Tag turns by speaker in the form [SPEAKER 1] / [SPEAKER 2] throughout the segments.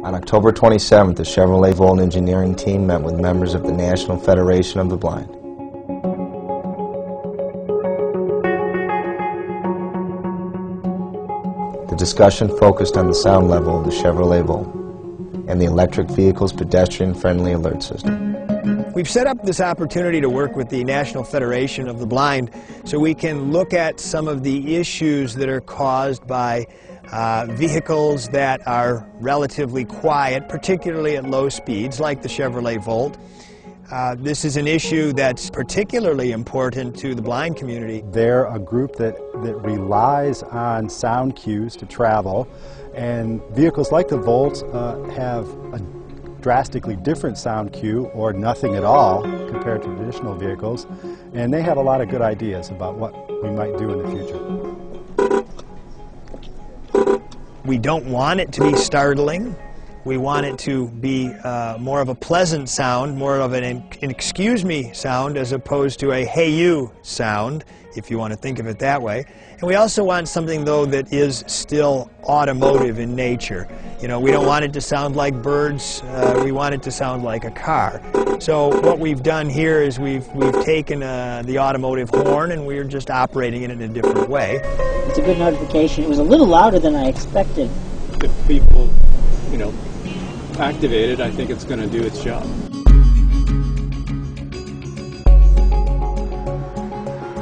[SPEAKER 1] On October 27th, the Chevrolet Volt engineering team met with members of the National Federation of the Blind. The discussion focused on the sound level of the Chevrolet Volt and the electric vehicle's pedestrian-friendly alert system.
[SPEAKER 2] We've set up this opportunity to work with the National Federation of the Blind so we can look at some of the issues that are caused by vehicles that are relatively quiet, particularly at low speeds, like the Chevrolet Volt. This is an issue that's particularly important to the blind community.
[SPEAKER 3] They're a group that relies on sound cues to travel, and vehicles like the Volt have a drastically different sound cue or nothing at all compared to traditional vehicles, and they have a lot of good ideas about what we might do in the future.
[SPEAKER 2] We don't want it to be startling. We want it to be more of a pleasant sound, more of an excuse me sound as opposed to a hey you sound, if you want to think of it that way. And we also want something, though, that is still automotive in nature. You know, we don't want it to sound like birds, we want it to sound like a car. So what we've done here is we've taken the automotive horn and we're just operating it in a different way.
[SPEAKER 4] It's a good notification. It was a little louder than I expected.
[SPEAKER 5] If people, you know, activate it, I think it's going to do its job.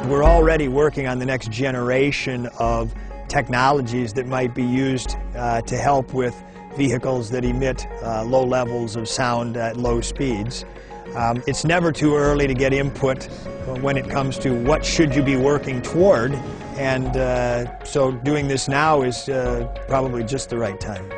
[SPEAKER 2] We're already working on the next generation of technologies that might be used to help with vehicles that emit low levels of sound at low speeds. It's never too early to get input when it comes to what should you be working toward, and so doing this now is probably just the right time.